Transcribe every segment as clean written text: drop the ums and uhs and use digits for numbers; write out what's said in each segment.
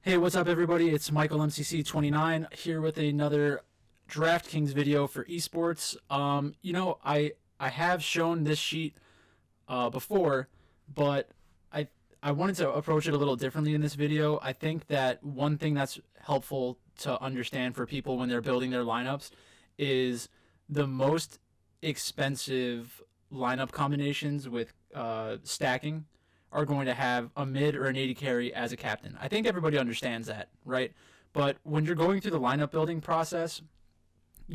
Hey, what's up, everybody? It's Michael MCC29 here with another DraftKings video for esports. I have shown this sheet before, but I I wanted to approach it a little differently in this video. I think that one thing that's helpful to understand for people when they're building their lineups is the most expensive lineup combinations with stacking are going to have a mid or an AD carry as a captain. I think everybody understands that, right? But when you're going through the lineup building process,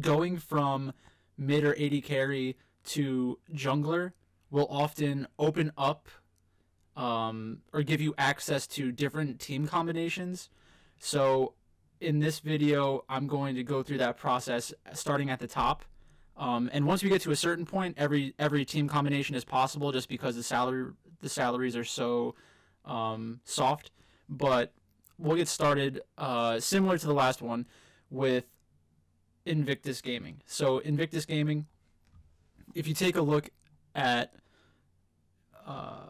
going from mid or AD carry to jungler will often open up or give you access to different team combinations. So in this video, I'm going to go through that process starting at the top. And once we get to a certain point, every team combination is possible, just because the salaries are so soft. But we'll get started similar to the last one with Invictus Gaming. So Invictus Gaming, if you take a look at uh,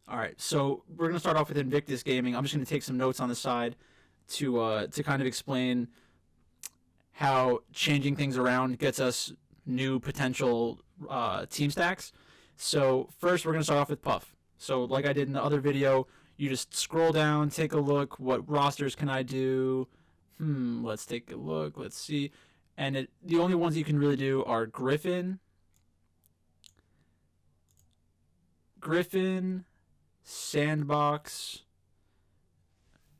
all right, so we're gonna start off with Invictus Gaming. I'm just gonna take some notes on the side to kind of explain how changing things around gets us new potential team stacks. So first, we're gonna start off with Puff. So like I did in the other video, you just scroll down, take a look. What rosters can I do? Let's take a look. Let's see. And the only ones you can really do are Griffin, Sandbox,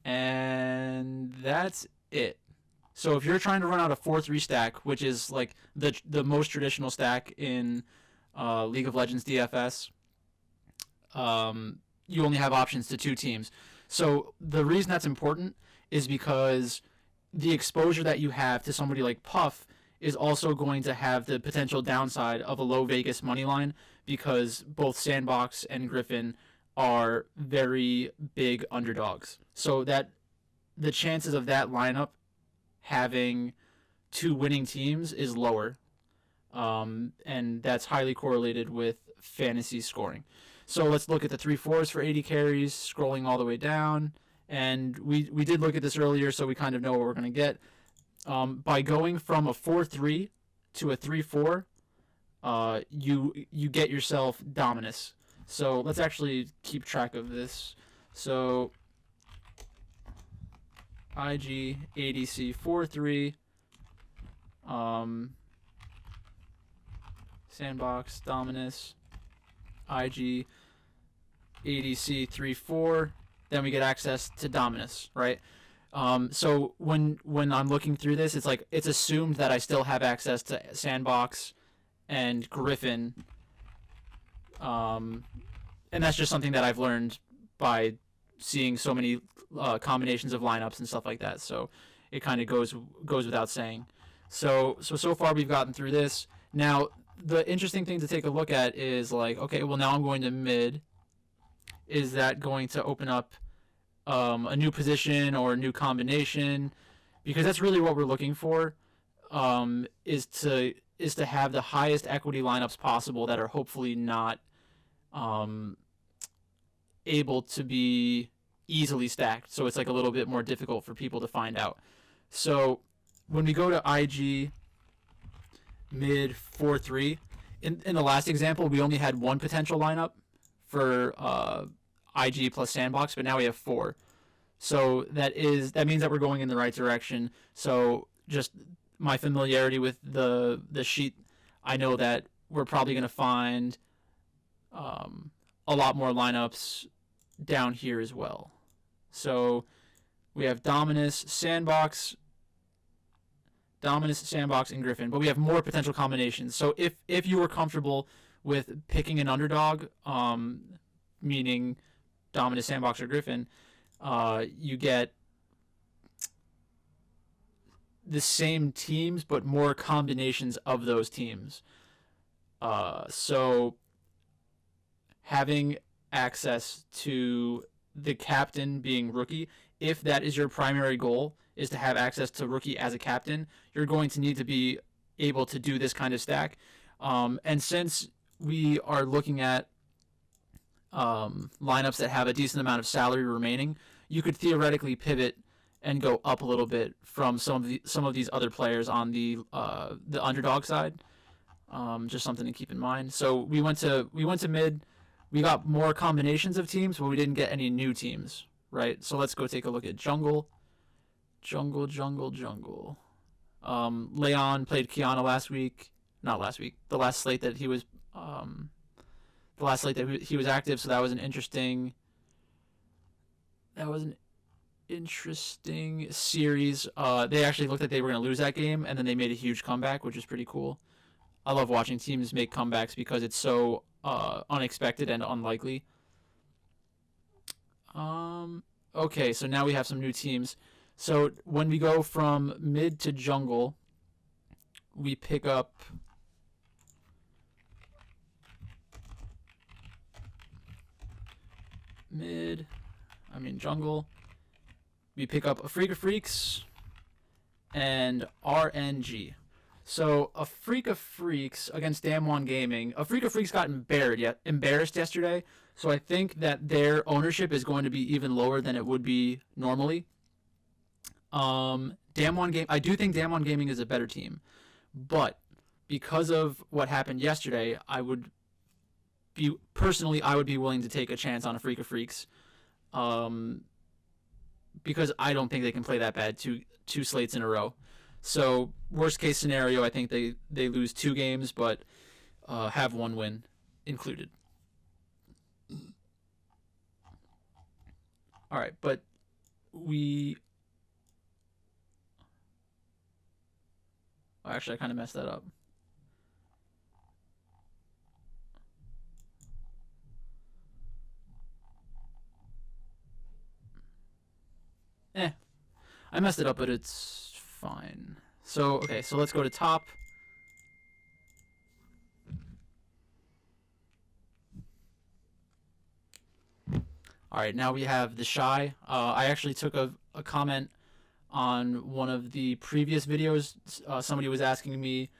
and that's it. So if you're trying to run out a 4-3 stack, which is like the most traditional stack in League of Legends DFS, you only have options to two teams. So the reason that's important is because the exposure that you have to somebody like Puff is also going to have the potential downside of a low Vegas money line, because both Sandbox and Griffin are very big underdogs. So that the chances of that lineup having two winning teams is lower, and that's highly correlated with fantasy scoring. So let's look at the 3-4s for 80 carries, scrolling all the way down. And we did look at this earlier, so we kind of know what we're going to get. By going from a 4-3 to a 3-4, you get yourself Dominus. So let's actually keep track of this. So IG ADC 4-3, Sandbox Dominus, IG ADC 3-4. Then we get access to Dominus, right? So when I'm looking through this, it's like it's assumed that I still have access to Sandbox and Griffin, and that's just something that I've learned by seeing so many combinations of lineups and stuff like that. So it kind of goes without saying. So far we've gotten through this. Now the interesting thing to take a look at is like, okay, well now I'm going to mid. Is that going to open up a new position or a new combination? Because that's really what we're looking for. Is to have the highest equity lineups possible that are hopefully not um, able to be easily stacked. So it's like a little bit more difficult for people to find out. So when we go to IG mid 4-3, in the last example, we only had one potential lineup for IG plus Sandbox, but now we have four. So that means that we're going in the right direction. So just my familiarity with the sheet, I know that we're probably going to find a lot more lineups down here as well. So we have Dominus, Sandbox, and Griffin, but we have more potential combinations. So if you were comfortable with picking an underdog, meaning Dominus, Sandbox, or Griffin, you get the same teams but more combinations of those teams. So having access to the captain being rookie, if that is your primary goal, is to have access to rookie as a captain, you're going to need to be able to do this kind of stack. And since we are looking at lineups that have a decent amount of salary remaining, you could theoretically pivot and go up a little bit from some of these other players on the underdog side. Just something to keep in mind. So we went to mid. We got more combinations of teams, but we didn't get any new teams, right? So let's go take a look at jungle. Jungle. Leon played Kiana last week. Not last week. The last slate that he was active. So that was an interesting. That was an interesting series. They actually looked like they were going to lose that game, and then they made a huge comeback, which is pretty cool. I love watching teams make comebacks because it's so unexpected and unlikely. Okay, so now we have some new teams. So when we go from mid to jungle, we pick up jungle. We pick up a Freak of Freaks and RNG. So a Freak of Freaks against Damwon Gaming. A Freak of Freaks got embarrassed yesterday. So I think that their ownership is going to be even lower than it would be normally. I do think Damwon Gaming is a better team, but because of what happened yesterday, I would be willing to take a chance on a Freak of Freaks, because I don't think they can play that bad two slates in a row. So worst case scenario, I think they lose 2 games, but have 1 win included. All right, but actually, I kind of messed that up. I messed it up, but it's fine. So, okay, so let's go to top. All right, now we have the Shy. I actually took a comment on one of the previous videos. Somebody was asking me.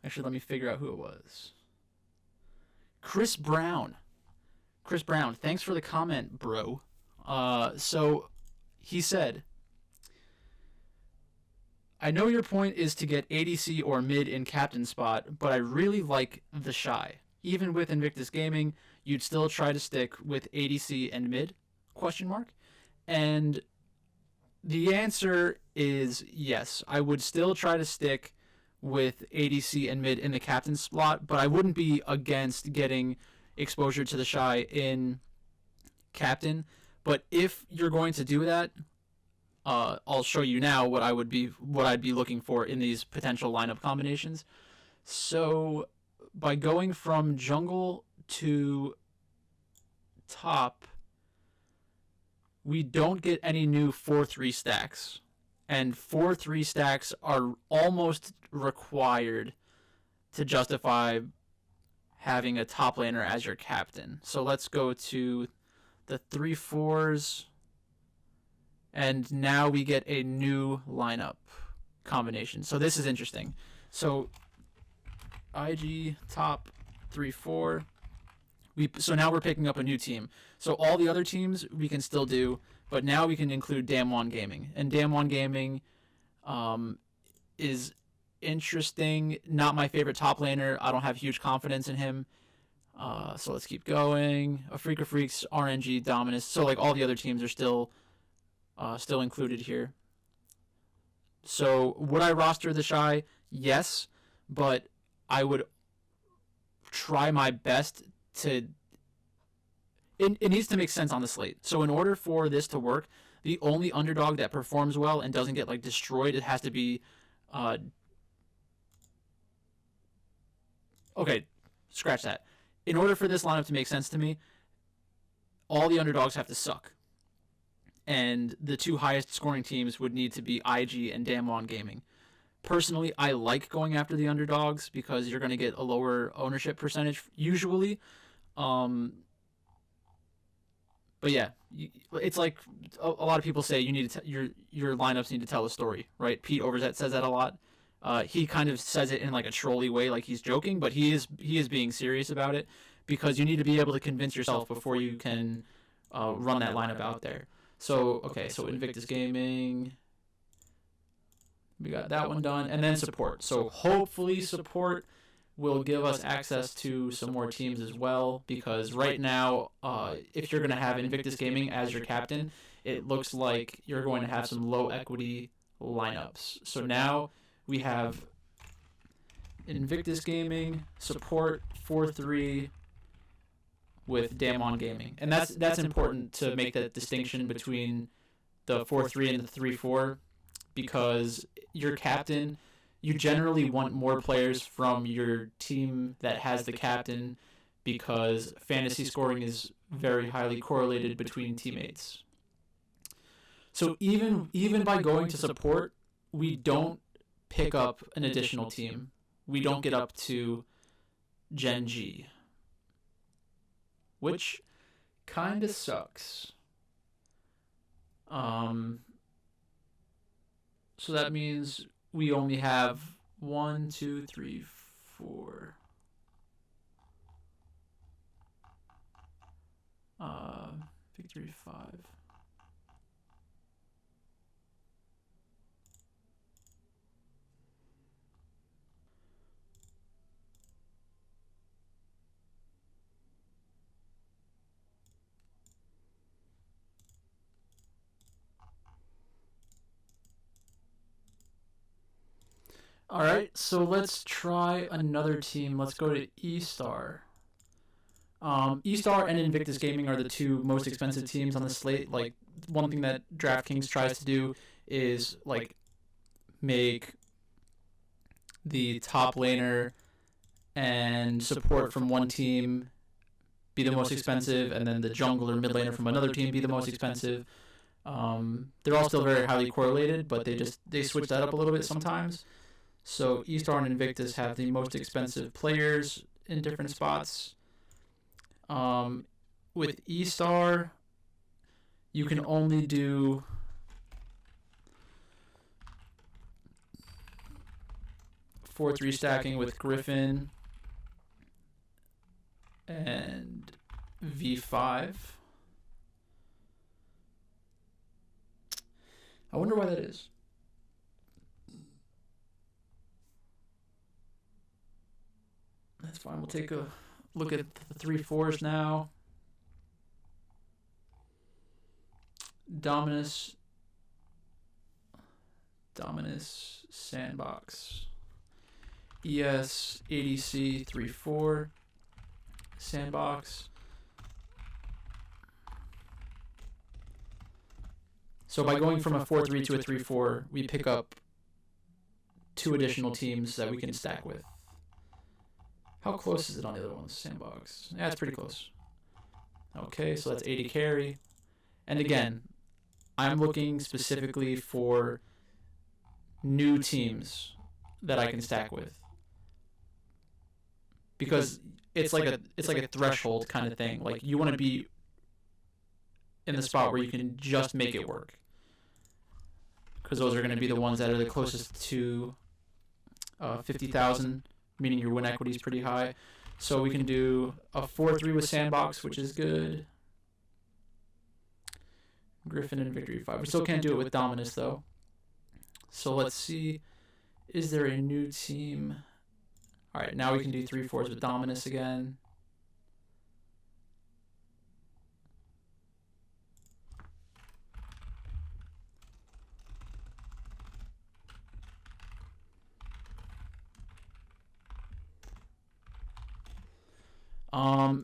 Actually, let me figure out who it was. Chris Brown. Thanks for the comment, bro. So he said, I know your point is to get ADC or mid in captain spot, but I really like the Shy. Even with Invictus Gaming, you'd still try to stick with ADC and mid? ? And the answer is yes. I would still try to stick with ADC and mid in the captain slot, but I wouldn't be against getting exposure to the Shy in captain. But if you're going to do that, I'll show you now what I'd be looking for in these potential lineup combinations. So by going from jungle to top, we don't get any new 4-3 stacks. And 4-3 stacks are almost required to justify having a top laner as your captain. So let's go to the 3-4s. And now we get a new lineup combination. So this is interesting. So IG top 3-4. So now we're picking up a new team. So all the other teams we can still do, but now we can include Damwon Gaming. And Damwon Gaming is interesting. Not my favorite top laner. I don't have huge confidence in him. So let's keep going. A Freak of Freaks, RNG, Dominus. So like all the other teams are still included here. So would I roster the Shy? Yes, but I would try my best to. It needs to make sense on the slate. So in order for this to work, the only underdog that performs well and doesn't get like destroyed, it has to be. Okay, scratch that. In order for this lineup to make sense to me, all the underdogs have to suck. And the 2 highest scoring teams would need to be IG and Damwon Gaming. Personally, I like going after the underdogs because you're going to get a lower ownership percentage usually. But yeah, it's like a lot of people say you need to your lineups need to tell a story, right? Pete Overzet says that a lot. He kind of says it in like a trolly way, like he's joking, but he is being serious about it because you need to be able to convince yourself before you can run that lineup out there. So okay, so Invictus Gaming, we got that one done, and then support. So hopefully support will give us access to some more teams as well, because right now, if you're going to have Invictus Gaming as your captain, it looks like you're going to have some low equity lineups. So now we have Invictus Gaming, support 4-3 with Damon Gaming. And that's important to make that distinction between the 4-3 and the 3-4, because your captain, you generally want more players from your team that has the captain, because fantasy scoring is very highly correlated between teammates. So even by going to support, we don't pick up an additional team. We don't get up to Gen G, which kind of sucks. So that means we only have 1, 2, 3, 4. Victory 5. All right, so let's try another team. Let's go to E-Star. E-Star and Invictus Gaming are the two most expensive teams on the slate. Like, one thing that DraftKings tries to do is like make the top laner and support from one team be the most expensive, and then the jungle or mid laner from another team be the most expensive. They're all still very highly correlated, but they switch that up a little bit sometimes. So E-Star and Invictus have the most expensive players in different spots. With E-Star, you can only do 4-3 stacking with Griffin and V5. I wonder why that is. That's fine. We'll take a look at the 3-4s now. Dominus, Sandbox. ES, ADC, 3-4. Sandbox. So by going from a 4-3 to a 3-4, we pick up 2 additional teams that we can stack with. How close is it on the other ones? Sandbox. Yeah, it's pretty close. Okay, so that's 80 carry. And again, I'm looking specifically for new teams that I can stack with, because it's like a threshold kind of thing. Like, you want to be in the spot where you can just make it work, because those are going to be the ones that are the closest to 50,000, meaning your win equity is pretty high. So we can do a 4-3 with Sandbox, which is good. Griffin and Victory 5. We still can't do it with Dominus, though. So let's see. Is there a new team? All right, now we can do 3-4s with Dominus again.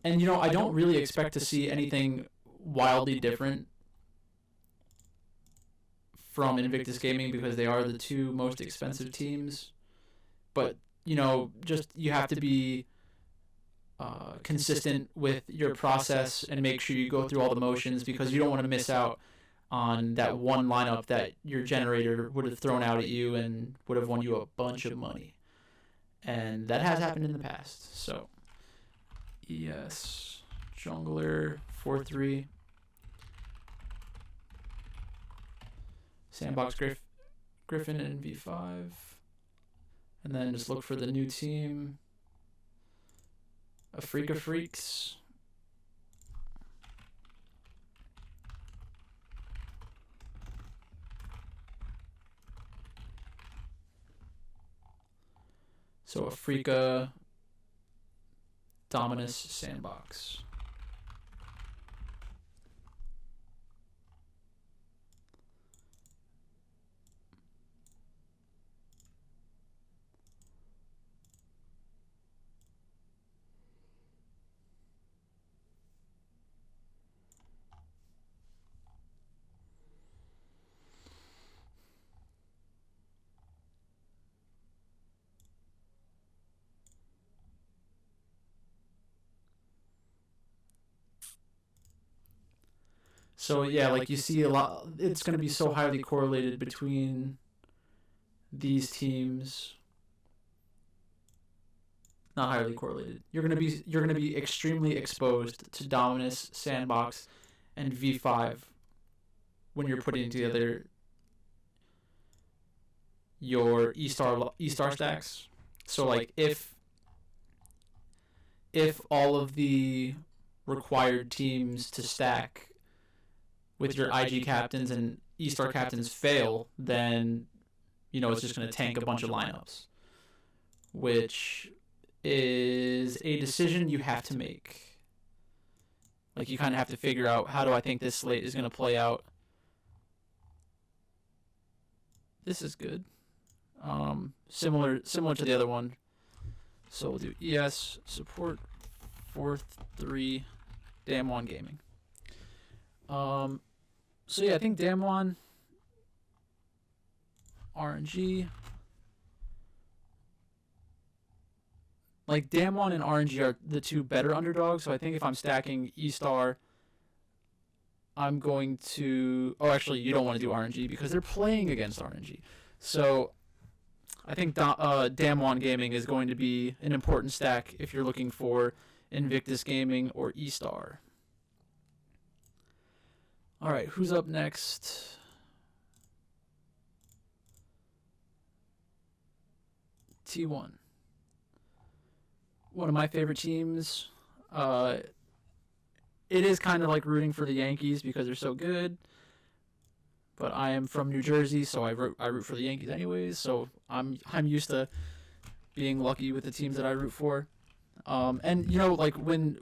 And I don't really expect to see anything wildly different from Invictus Gaming, because they are the 2 most expensive teams. But just you have to be consistent with your process and make sure you go through all the motions, because you don't want to miss out on that one lineup that your generator would have thrown out at you and would have won you a bunch of money. And that has happened in the past. So ES jungler 4-3 Sandbox Griffin and V5. And then just look for the new team. Afrika Freaks. So Afrika Dominus Sandbox. So yeah, like you see a lot, it's going to be so highly correlated between these teams. Not highly correlated. You're going to be extremely exposed to Dominus, Sandbox, and V5 when you're putting together your E-star stacks. So like if all of the required teams to stack with your IG captains and E-star captains fail, then it's just going to tank a bunch of lineups, which is a decision you have to make. Like you kind of have to figure out, how do I think this slate is going to play out? This is good. Similar to the other one. So we'll do ES support 4-3 Damwon Gaming. So yeah, I think Damwon, RNG. Like Damwon and RNG are the two better underdogs. So I think if I'm stacking E-star, I'm going to. Oh, actually, you don't want to do RNG because they're playing against RNG. So I think Damwon Gaming is going to be an important stack if you're looking for Invictus Gaming or E-star. All right, who's up next? T1. One of my favorite teams. It is kind of like rooting for the Yankees because they're so good. But I am from New Jersey, so I root for the Yankees anyways. So I'm used to being lucky with the teams that I root for. And like when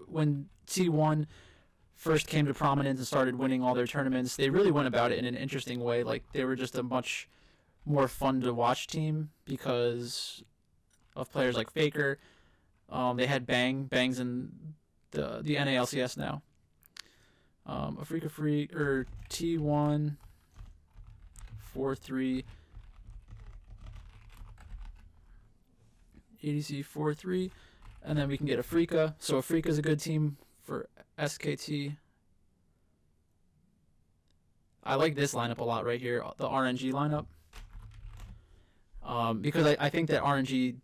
T1 first came to prominence and started winning all their tournaments, they really went about it in an interesting way. Like they were just a much more fun to watch team because of players like Faker. They had Bangs in the NALCS now. Afrika Freak or T1 4-3 ADC 4-3, and then we can get Afrika. So Afrika is a good team for SKT. I like this lineup a lot right here, the RNG lineup, because I think that RNG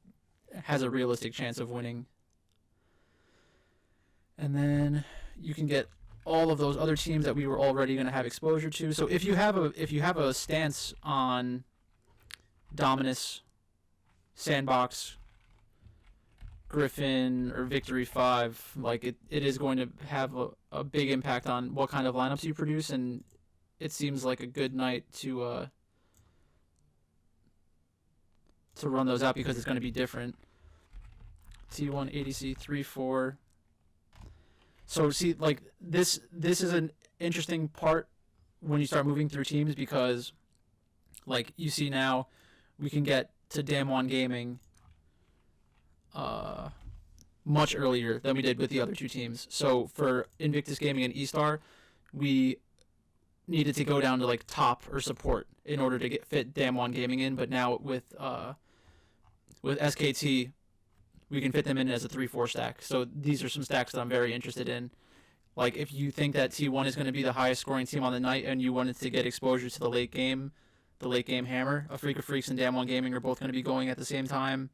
has a realistic chance of winning. And then you can get all of those other teams that we were already going to have exposure to. So if you have a stance on Dominus, Sandbox, Griffin, or Victory 5, like it is going to have a big impact on what kind of lineups you produce, and it seems like a good night to run those out because it's going to be different. T1 ADC 3-4. So see, like this is an interesting part when you start moving through teams because, like you see now, we can get to Damwon Gaming much earlier than we did with the other two teams. So for Invictus Gaming and E-star, we needed to go down to like top or support in order to fit Damwon Gaming in. But now with SKT, we can fit them in as a 3-4 stack. So these are some stacks that I'm very interested in. Like if you think that T1 is going to be the highest scoring team on the night and you wanted to get exposure to the late game hammer, Afrika Freaks and Damwon Gaming are both going to be going at the same time.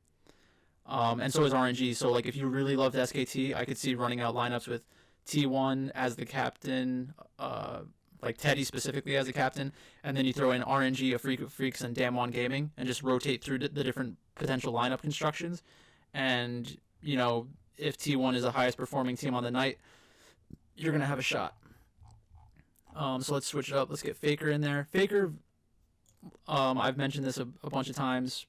And so is RNG. So like if you really loved SKT, I could see running out lineups with T1 as the captain, like Teddy specifically as a captain, and then you throw in RNG, a Freak of Freaks, and Damwon Gaming, and just rotate through the different potential lineup constructions. And, if T1 is the highest performing team on the night, you're going to have a shot. So let's switch it up. Let's get Faker in there. Faker, I've mentioned this a bunch of times.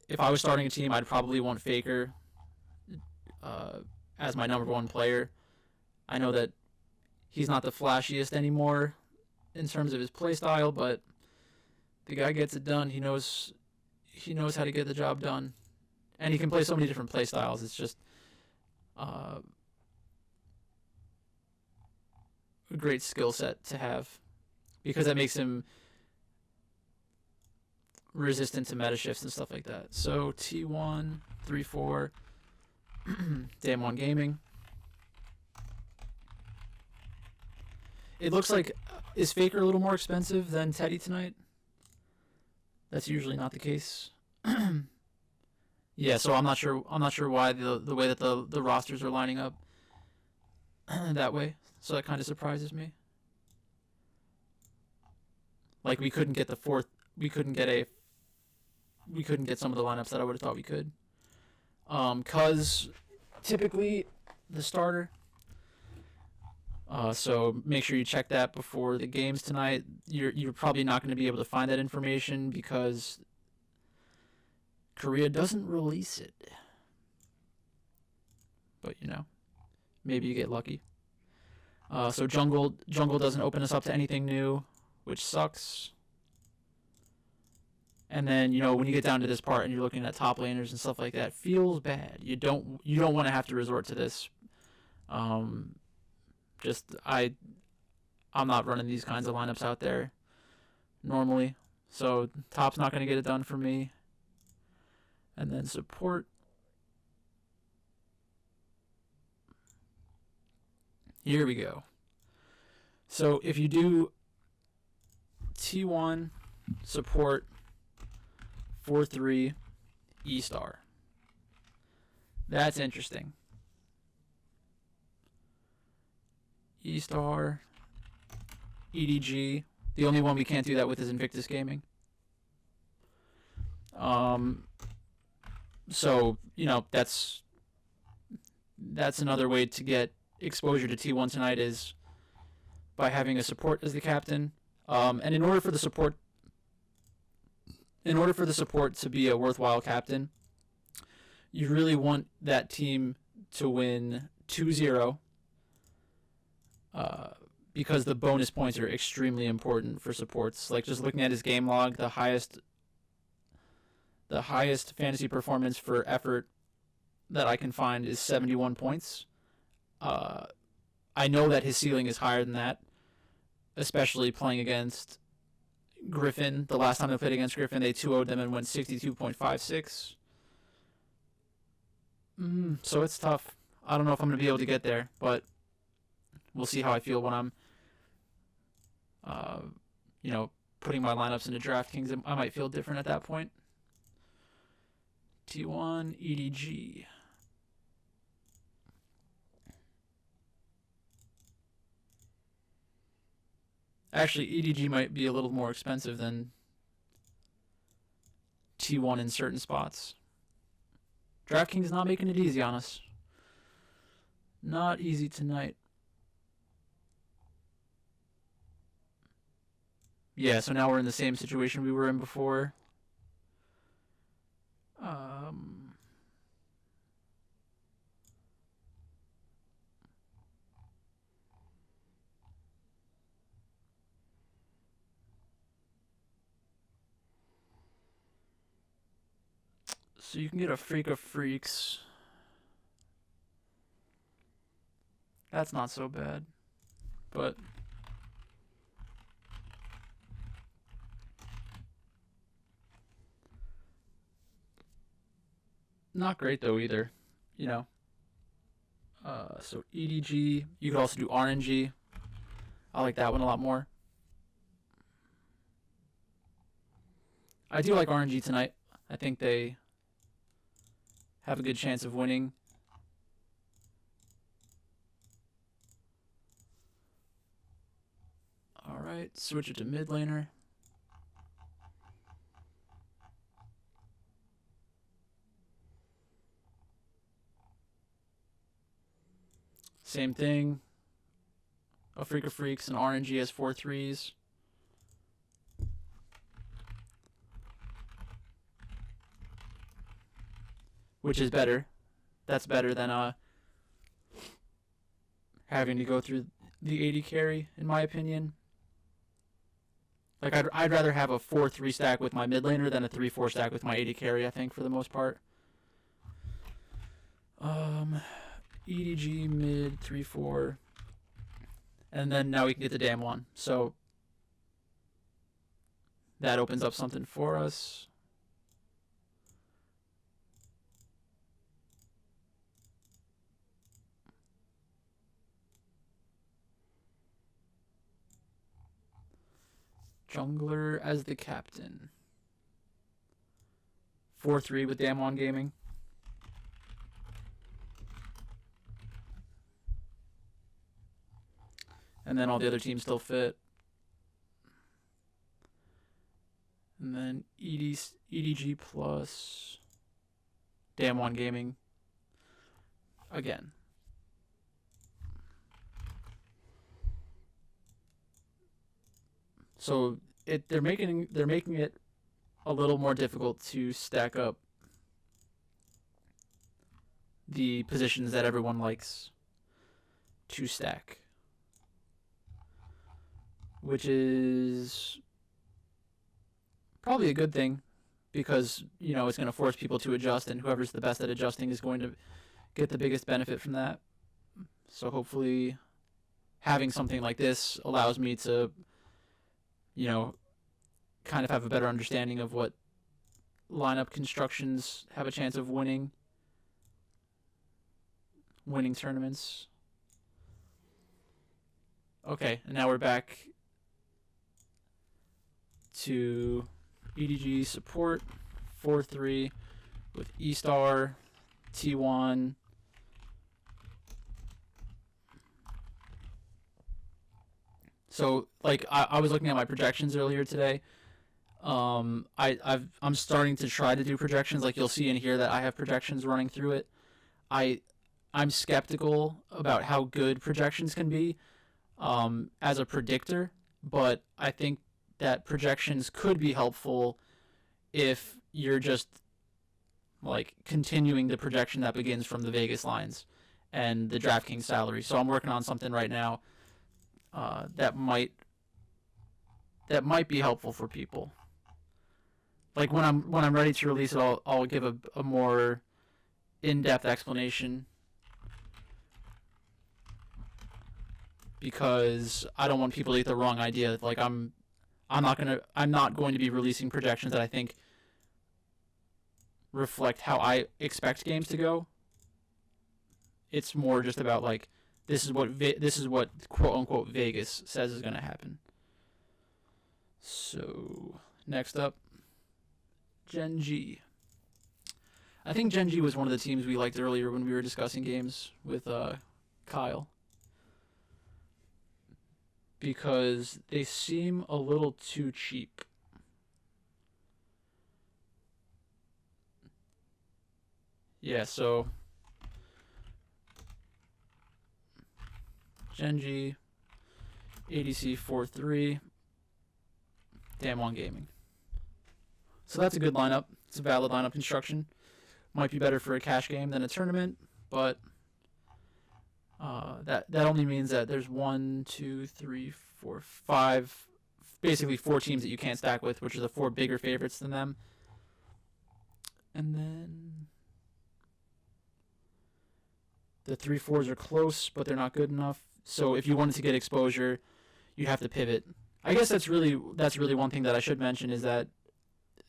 If I was starting a team, I'd probably want Faker as my number one player. I know that he's not the flashiest anymore in terms of his play style, but the guy gets it done. He knows how to get the job done, and he can play so many different play styles. It's just a great skill set to have, because that makes him resistant to meta shifts and stuff like that. So T1, 3-4, Damwon Gaming. It looks like, is Faker a little more expensive than Teddy tonight? That's usually not the case. Yeah, so I'm not sure why the way that the rosters are lining up that way. So that kind of surprises me. Like, we couldn't get we couldn't get some of the lineups that I would have thought we could. Cause typically the starter. So make sure you check that before the games tonight. You're probably not going to be able to find that information because Korea doesn't release it. But maybe you get lucky. So jungle doesn't open us up to anything new, which sucks. And then when you get down to this part and you're looking at top laners and stuff like that, feels bad. You don't want to have to resort to this. I'm not running these kinds of lineups out there normally, so top's not going to get it done for me. And then support. Here we go. So if you do T1 support 4-3 E-star, that's interesting. E-star, EDG. The only one we can't do that with is Invictus Gaming. So that's another way to get exposure to T1 tonight, is by having a support as the captain. And in order for the support to be a worthwhile captain, you really want that team to win 2-0. Because the bonus points are extremely important for supports. Like, just looking at his game log, the highest fantasy performance for effort that I can find is 71 points. I know that his ceiling is higher than that, especially playing against Griffin. The last time I played against Griffin, they 2-0'd them and went 62.56. So it's tough. I don't know if I'm going to be able to get there, but we'll see how I feel when I'm, putting my lineups into DraftKings. I might feel different at that point. T1, EDG. Actually, EDG might be a little more expensive than T1 in certain spots. DraftKings is not making it easy on us. Not easy tonight. Yeah, so now we're in the same situation we were in before. So you can get a Freak of Freaks. That's not so bad. But not great though either, So EDG, you could also do RNG. I like that one a lot more. I do like RNG tonight. I think they have a good chance of winning. Alright, switch it to mid laner. Same thing. A Freak of Freaks and RNG as 4/3s. Which is better. That's better than having to go through the 80 carry, in my opinion. Like, I'd rather have a 4/3 stack with my mid laner than a 3/4 stack with my 80 carry, I think, for the most part. EDG mid 3/4. And then now we can get the damn one. So that opens up something for us. Jungler as the captain. 4/3 with Damwon Gaming. And then all the other teams still fit. And then EDG plus Damwon Gaming again. So they're making it a little more difficult to stack up the positions that everyone likes to stack, which is probably a good thing because, you know, it's going to force people to adjust, and whoever's the best at adjusting is going to get the biggest benefit from that. So hopefully having something like this allows me to, you know, kind of have a better understanding of what lineup constructions have a chance of winning tournaments. Okay, and now we're back to EDG support 4/3 with E-Star, T1, so like I was looking at my projections earlier today. I'm starting to try to do projections. Like, you'll see in here that I have projections running through it. I'm skeptical about how good projections can be as a predictor, but I think that projections could be helpful if you're just like continuing the projection that begins from the Vegas lines and the DraftKings salary. So I'm working on something right now that might be helpful for people. Like, when I'm ready to release it, I'll give a more in-depth explanation, because I don't want people to get the wrong idea. Like, I'm not going to be releasing projections that I think reflect how I expect games to go. It's more just about, like, this is what quote unquote Vegas says is going to happen. So next up, Gen G. I think Gen G was one of the teams we liked earlier when we were discussing games with Kyle, because they seem a little too cheap. Yeah, so Gen G, ADC 4/3, Damwon Gaming. So that's a good lineup. It's a valid lineup construction. Might be better for a cash game than a tournament, but that only means that there's 1, 2, 3, 4, 5, basically 4 teams that you can't stack with, which are the 4 bigger favorites than them. And then the 3/4s are close, but they're not good enough. So if you wanted to get exposure, you'd have to pivot. I guess that's really one thing that I should mention, is that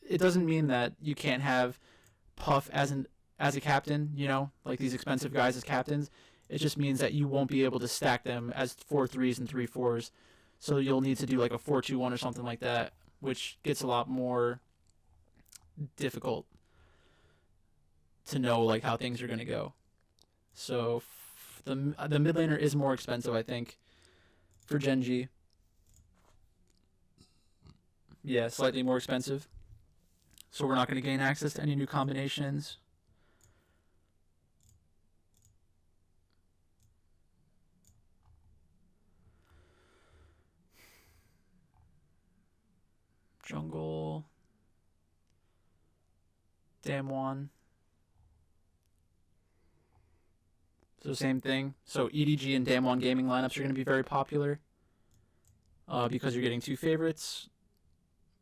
it doesn't mean that you can't have Puff as a captain, you know, like these expensive guys as captains. It just means that you won't be able to stack them as 4/3s and 3/4s. So you'll need to do like a 4-2-1 or something like that, which gets a lot more difficult to know, like, how things are going to go. So the mid laner is more expensive, I think, for Gen G. Yeah, slightly more expensive. So we're not going to gain access to any new combinations. Jungle. Damwon. So same thing. So EDG and Damwon gaming lineups are going to be very popular because you're getting two favorites,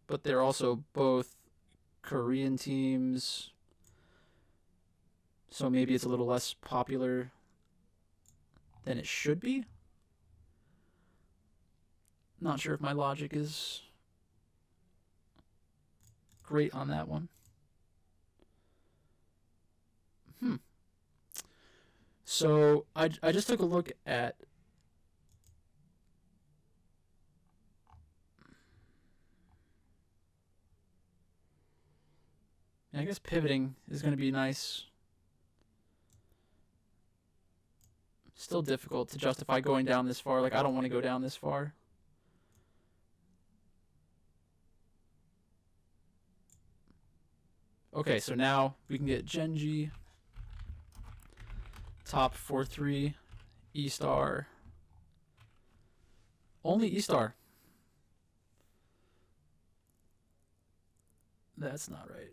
but they're also both Korean teams. So maybe it's a little less popular than it should be. Not sure if my logic is great on that one. So I just took a look at I guess pivoting is going to be nice. Still difficult to justify going down this far. Like, I don't want to go down this far. Okay, so now we can get Genji, top 4-3, E-Star. Only E-Star. That's not right.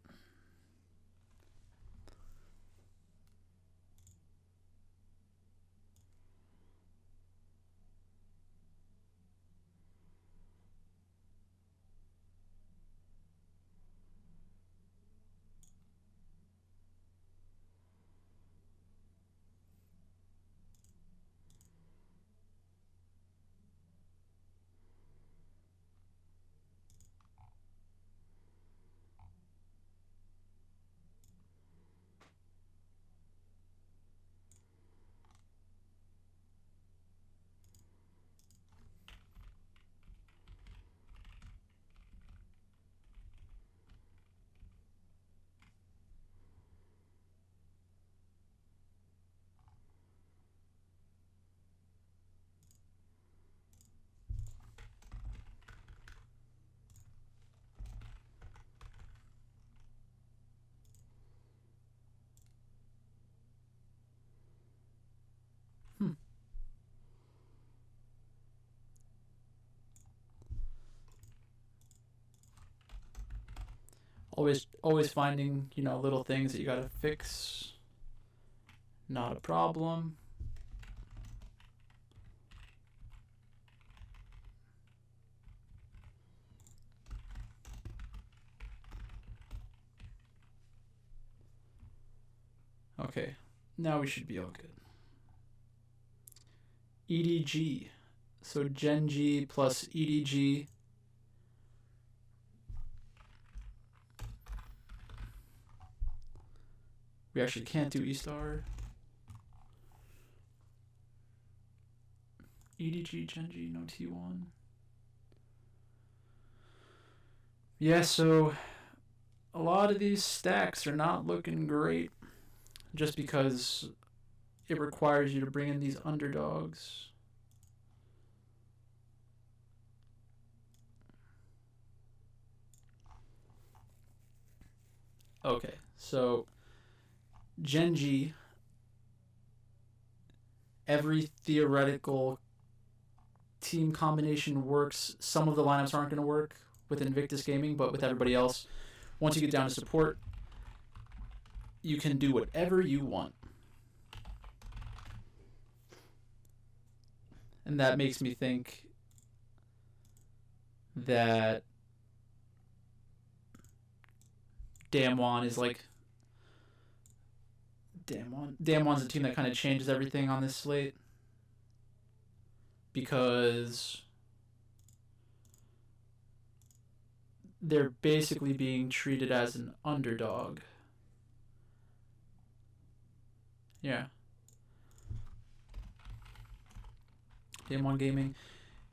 Always finding, little things that you got to fix. Not a problem. Okay, now we should be all good. EDG. So Genji plus EDG. We actually can't do E-Star. EDG, Genji, no T1. Yeah, so a lot of these stacks are not looking great just because it requires you to bring in these underdogs. Okay, so Genji, every theoretical team combination works. Some of the lineups aren't going to work with Invictus Gaming, but with everybody else, once you get down to support, you can do whatever you want. And that makes me think that Damwon is like... Damwon's a team that kind of changes everything on this slate. Because they're basically being treated as an underdog. Yeah. Damwon Gaming,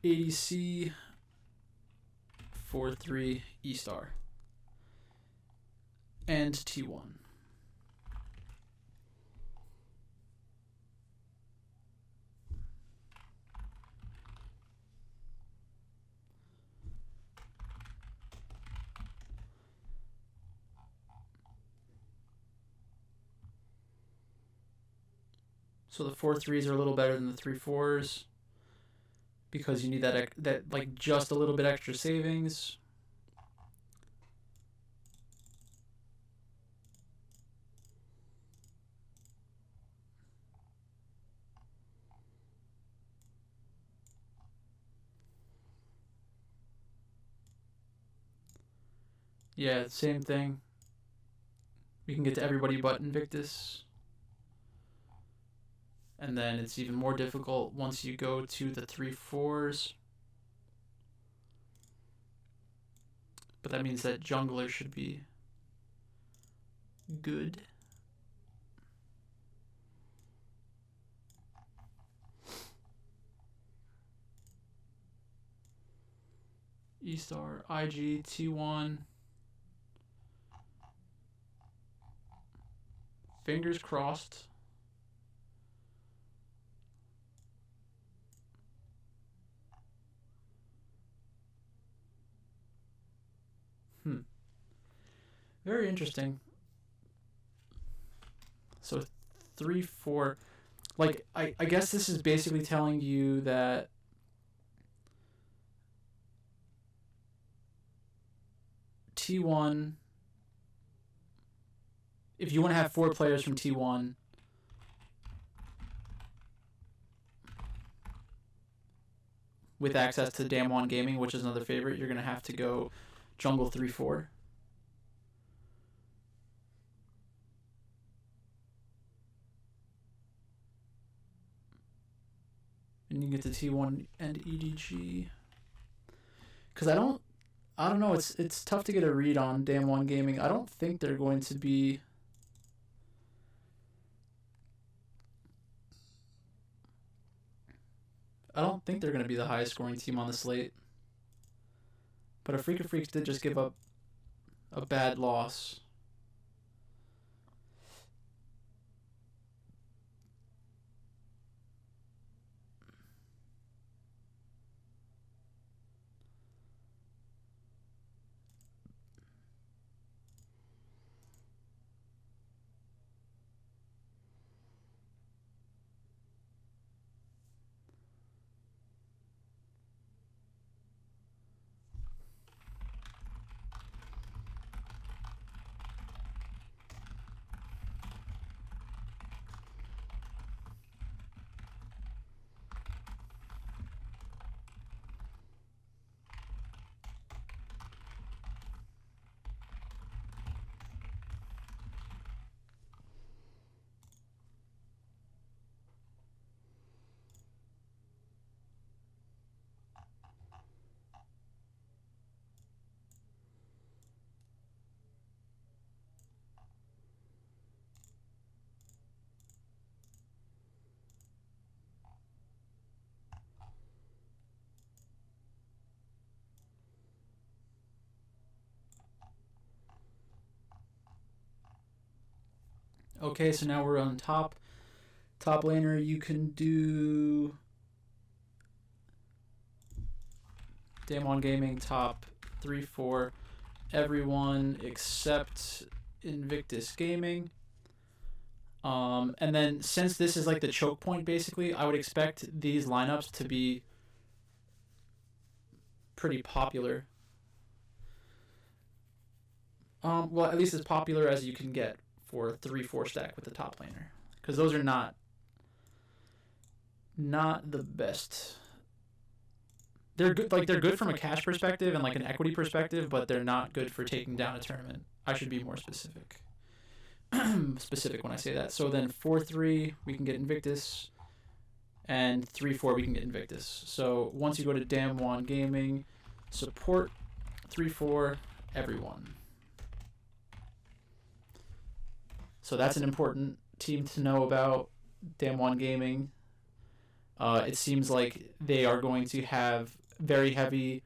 ADC, 4-3, E-Star, and T1. So the 4-3s are a little better than the 3-4s because you need that like just a little bit extra savings. Yeah, same thing. We can get to everybody but Invictus. And then it's even more difficult once you go to the 3-4s. But that means that jungler should be good. E-Star, IG, T1. Fingers crossed. Very interesting. So 3-4. Like, I guess this is basically telling you that T1, if you want to have 4 players from T1, with access to Damwon Gaming, which is another favorite, you're going to have to go jungle 3-4. And you get to T1 and EDG. Because I don't know. It's tough to get a read on Damwon Gaming. I don't think they're going to be. I don't think they're going to be the highest scoring team on the slate. But Afrika Freaks did just give up a bad loss. Okay, so now we're on top laner. You can do Damwon Gaming top 3-4. Everyone except Invictus Gaming. And then since this is like the choke point, basically, I would expect these lineups to be pretty popular. Well, at least as popular as you can get for a 3-4 stack with the top laner, because those are not the best. They're good, like they're good from a cash perspective and like an equity perspective, but they're not good for taking down a tournament. I should be more specific. Specific when I say that. So then 4-3 we can get Invictus, and 3-4 we can get Invictus. So once you go to Damwon Gaming, support 3-4 everyone. So that's an important team to know about, Damwon Gaming. It seems like they are going to have very heavy.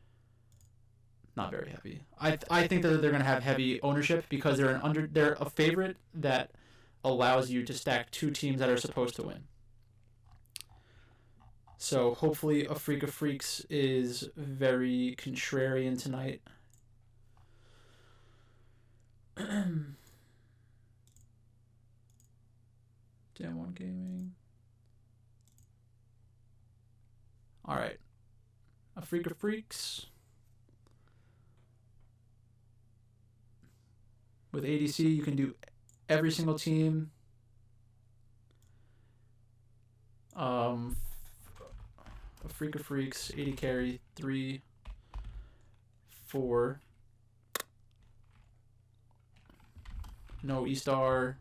Not very heavy. I think that they're going to have heavy ownership because they're a favorite that allows you to stack 2 teams that are supposed to win. So hopefully Afrika Freaks is very contrarian tonight. Damwon Gaming. All right. Africa Freaks. With ADC, you can do every single team. Africa Freaks, 80 carry, 3, 4. No E-Star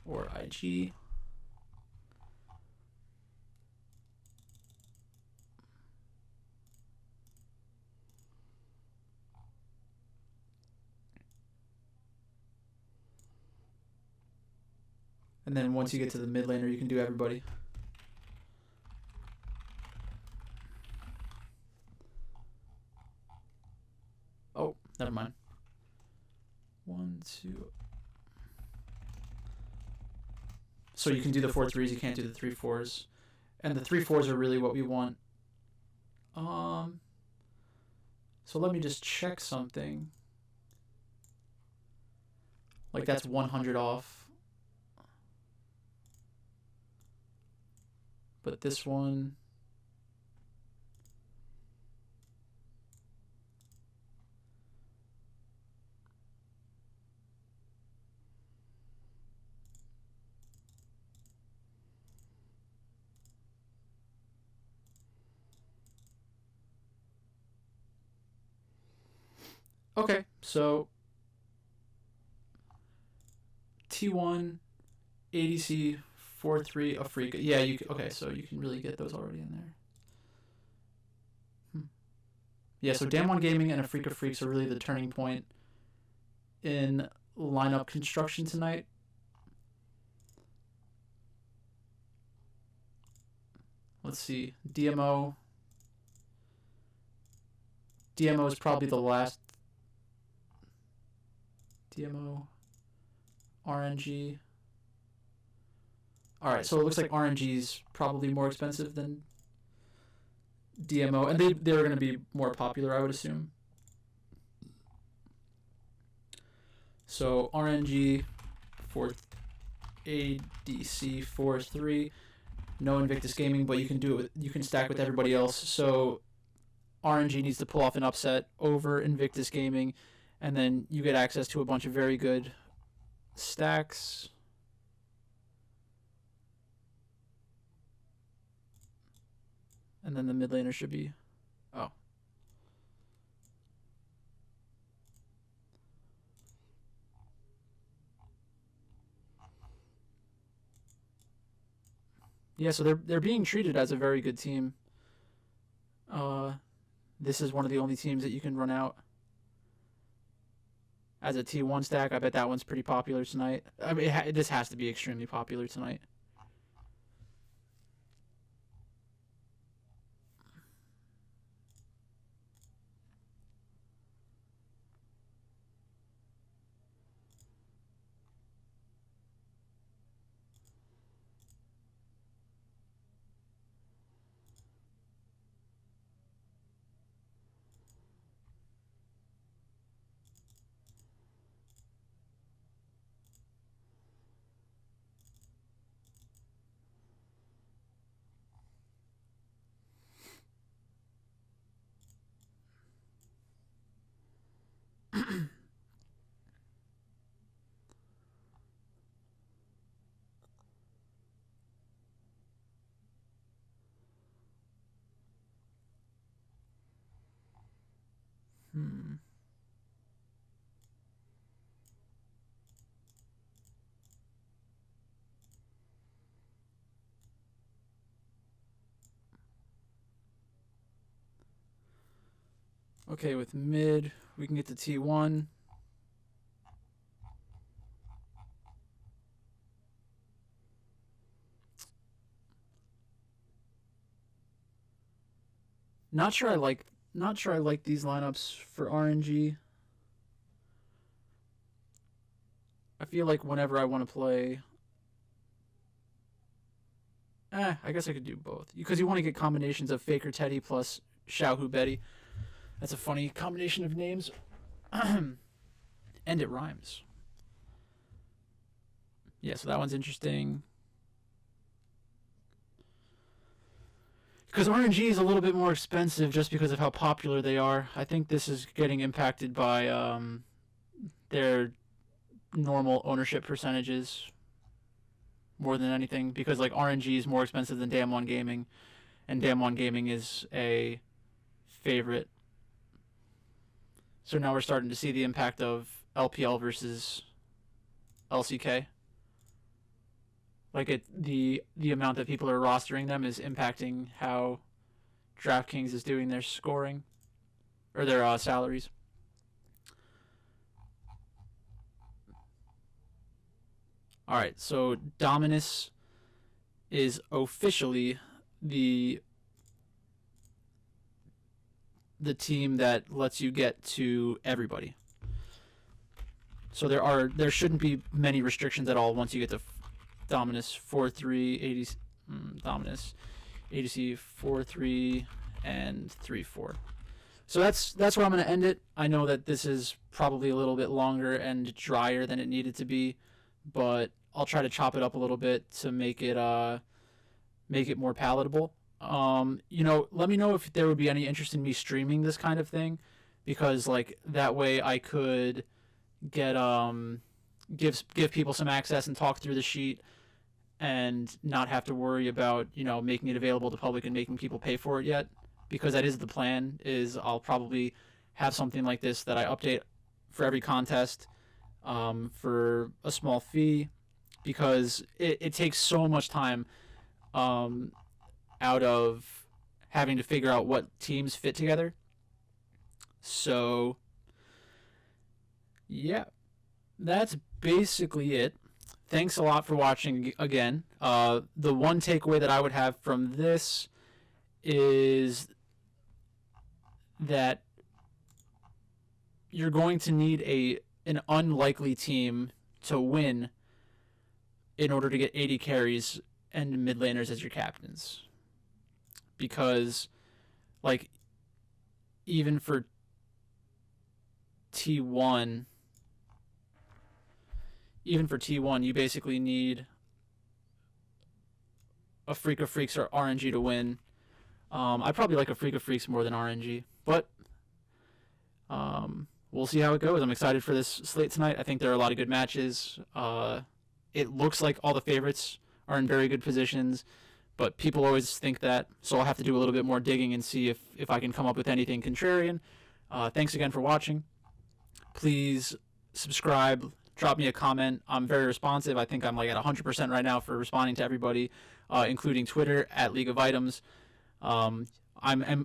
or IG. And then once you get to the mid laner, you can do everybody. Oh, never mind. 1, 2. So you can do the 4-3s, you can't do the 3-4s. And the 3-4s are really what we want. So let me just check something. Like that's 100 off. But this one... Okay, so T1, ADC, 4-3, Africa. Yeah, you can, okay, so you can really get those already in there. Yeah, so Damwon Gaming and Africa Freaks are really the turning point in lineup construction tonight. Let's see, DMO. DMO is probably the last. DMO, RNG. All right, so it looks like RNG is probably more expensive than DMO, and they're going to be more popular, I would assume. So RNG for ADC 4-3, no Invictus Gaming, but you can do it. You can stack with everybody else. So RNG needs to pull off an upset over Invictus Gaming, and then you get access to a bunch of very good stacks. And then the mid laner should be... Oh. Yeah, so they're being treated as a very good team. This is one of the only teams that you can run out as a T1 stack. I bet that one's pretty popular tonight. I mean, this has to be extremely popular tonight. Okay, with mid, we can get to T1. Not sure I like these lineups for RNG. I feel like whenever I want to play, I guess I could do both, because you want to get combinations of Faker Teddy plus Xiaohu Betty. That's a funny combination of names. And it rhymes. Yeah, so that one's interesting. because RNG is a little bit more expensive just because of how popular they are. I think this is getting impacted by their normal ownership percentages more than anything, because like RNG is more expensive than Damn One Gaming, and Damn One Gaming is a favorite. So now we're starting to see the impact of LPL versus LCK. Like the amount that people are rostering them is impacting how DraftKings is doing their scoring or their salaries. All right, so Dominus is officially the team that lets you get to everybody. So there shouldn't be many restrictions at all once you get to Dominus 4-3 80 Dominus ADC 4-3 and 3-4. So that's where I'm going to end it. I know that this is probably a little bit longer and drier than it needed to be, but I'll try to chop it up a little bit to make it more palatable. Let me know if there would be any interest in me streaming this kind of thing, because like that way I could get give people some access and talk through the sheet and not have to worry about making it available to the public and making people pay for it yet, because that is the plan. Is I'll probably have something like this that I update for every contest for a small fee, because it takes so much time out of having to figure out what teams fit together. So yeah, that's basically it. Thanks a lot for watching again. The one takeaway that I would have from this is that you're going to need an unlikely team to win in order to get 80 carries and mid laners as your captains. Because, like, even for T1, you basically need a Freak of Freaks or RNG to win. I probably like a Freak of Freaks more than RNG, but we'll see how it goes. I'm excited for this slate tonight. I think there are a lot of good matches. It looks like all the favorites are in very good positions, but people always think that, so I'll have to do a little bit more digging and see if I can come up with anything contrarian. Thanks again for watching. Please subscribe, drop me a comment. I'm very responsive. I think I'm like at 100% right now for responding to everybody, including Twitter at League of Items. I'm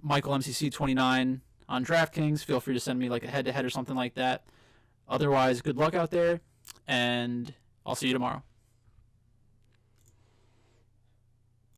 Michael MCC29 on DraftKings. Feel free to send me like a head-to-head or something like that. Otherwise, good luck out there, and I'll see you tomorrow.